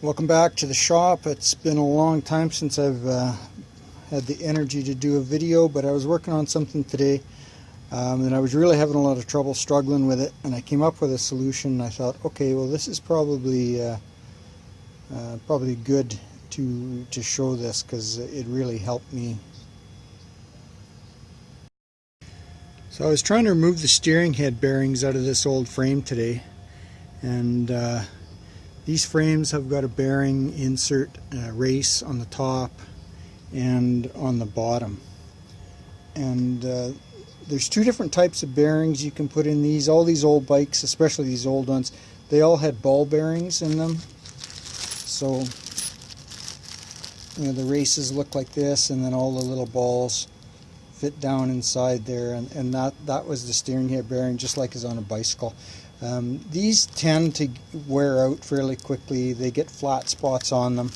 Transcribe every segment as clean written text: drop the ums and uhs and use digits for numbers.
Welcome back to the shop. It's been a long time since I've had the energy to do a video, but I was working on something today and I was really having a lot of trouble struggling with it, and I came up with a solution. I thought, okay, well, this is probably good to show this because it really helped me. So I was trying to remove the steering head bearings out of this old frame today, and these frames have got a bearing insert race on the top and on the bottom, and there's two different types of bearings you can put in these. All these old bikes, especially these old ones, they all had ball bearings in them. So the races look like this, and then all the little balls fit down inside there, and that was the steering head bearing, just like is on a bicycle. These tend to wear out fairly quickly. They get flat spots on them,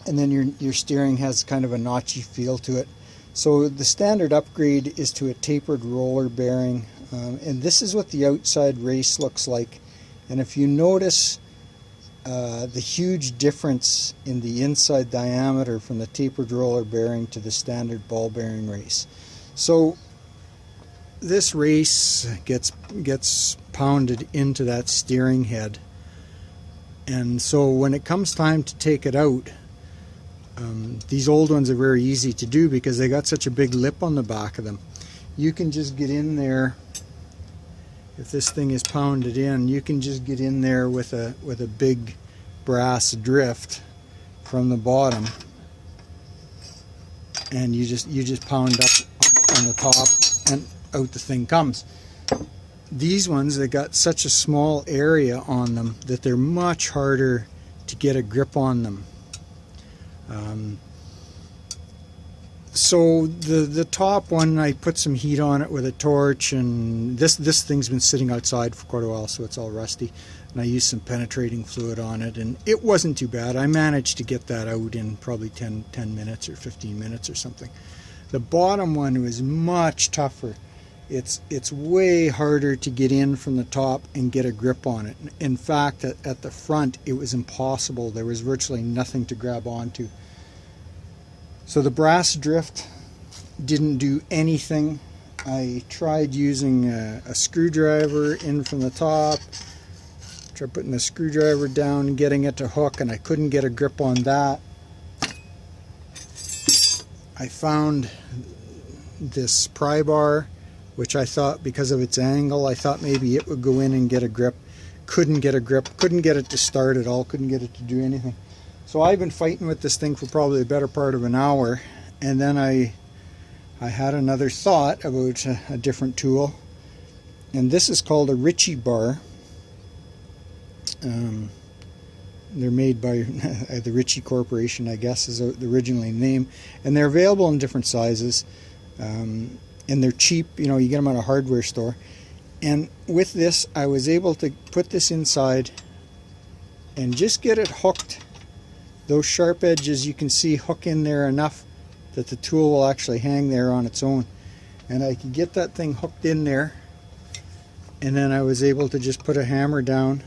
and then your steering has kind of a notchy feel to it. So the standard upgrade is to a tapered roller bearing, and this is what the outside race looks like. And if you notice the huge difference in the inside diameter from the tapered roller bearing to the standard ball bearing race. So this race gets pounded into that steering head, and so when it comes time to take it out, these old ones are very easy to do because they got such a big lip on the back of them. You can just get in there. If this thing is pounded in, you can just get in there with a big brass drift from the bottom, and you just pound up on the top, and out the thing comes. These ones, they got such a small area on them that they're much harder to get a grip on them. So the top one, I put some heat on it with a torch, and this thing's been sitting outside for quite a while, so it's all rusty, and I used some penetrating fluid on it, and it wasn't too bad. I managed to get that out in probably 10 minutes or 15 minutes or something. The bottom one was much tougher. It's way harder to get in from the top and get a grip on it. In fact, at the front, it was impossible. There was virtually nothing to grab onto. So the brass drift didn't do anything. I tried using a screwdriver in from the top, tried putting the screwdriver down, getting it to hook, and I couldn't get a grip on that. I found this pry bar, which I thought, because of its angle, I thought maybe it would go in and get a grip. Couldn't get a grip, couldn't get it to start at all, couldn't get it to do anything. So I've been fighting with this thing for probably the better part of an hour, and then I had another thought about a different tool, and this is called a Ritchie bar. They're made by the Ritchie Corporation, I guess is the originally name, and they're available in different sizes, and they're cheap. You get them at a hardware store. And with this, I was able to put this inside and just get it hooked. Those sharp edges, you can see, hook in there enough that the tool will actually hang there on its own, and I could get that thing hooked in there, and then I was able to just put a hammer down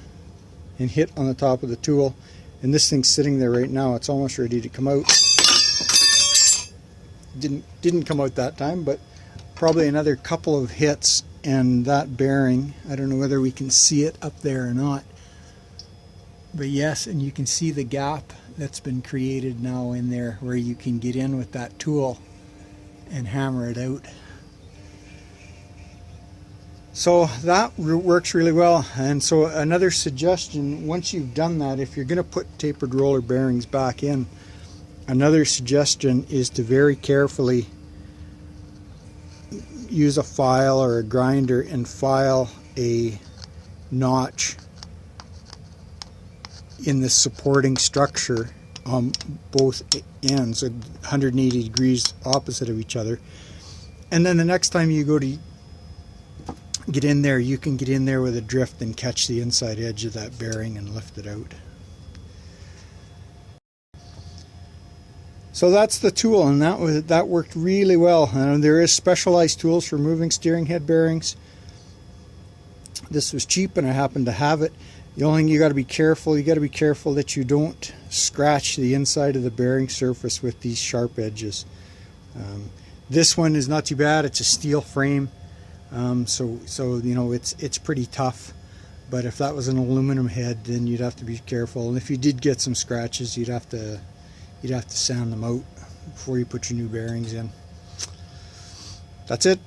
and hit on the top of the tool, and this thing's sitting there right now. It's almost ready to come out. Didn't come out that time, but probably another couple of hits, and that bearing, I don't know whether we can see it up there or not, but yes, and you can see the gap that's been created now in there where you can get in with that tool and hammer it out. So that works really well. And so another suggestion, once you've done that, if you're going to put tapered roller bearings back in, another suggestion is to very carefully use a file or a grinder and file a notch in the supporting structure on both ends, 180 degrees opposite of each other. And then the next time you go to get in there, you can get in there with a drift and catch the inside edge of that bearing and lift it out. So that's the tool, and that worked really well. There is specialized tools for moving steering head bearings. This was cheap and I happened to have it. The only thing you got to be careful, that you don't scratch the inside of the bearing surface with these sharp edges. This one is not too bad. It's a steel frame, so you know it's pretty tough. But if that was an aluminum head, then you'd have to be careful. And if you did get some scratches, you'd have to sand them out before you put your new bearings in. That's it.